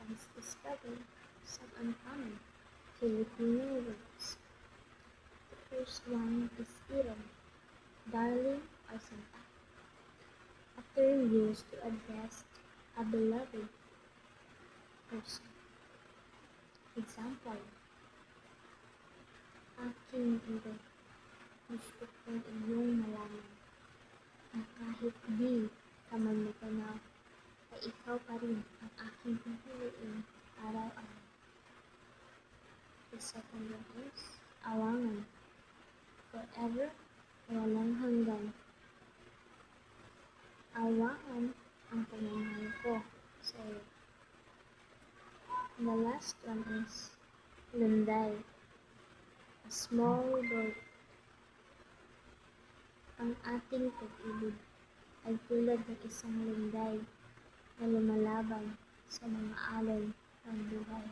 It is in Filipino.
has discovered some uncommon Filipino words. The first one is Iro, darling or santa, a term used to address a beloved person. Example, aking Iro, gusto kong iyong malaman na kahit di ka man maganaw, ay ikaw pa rin ang aking pipiliin araw-araw. The second one is awangan, forever, walang hanggan. Awangan ang pagmamahal ko sa iyo. The last one is lunday, a small boat. Ang ating pag-ibig ay tulad ng isang lunday na lumalaban sa mga alon ng buhay.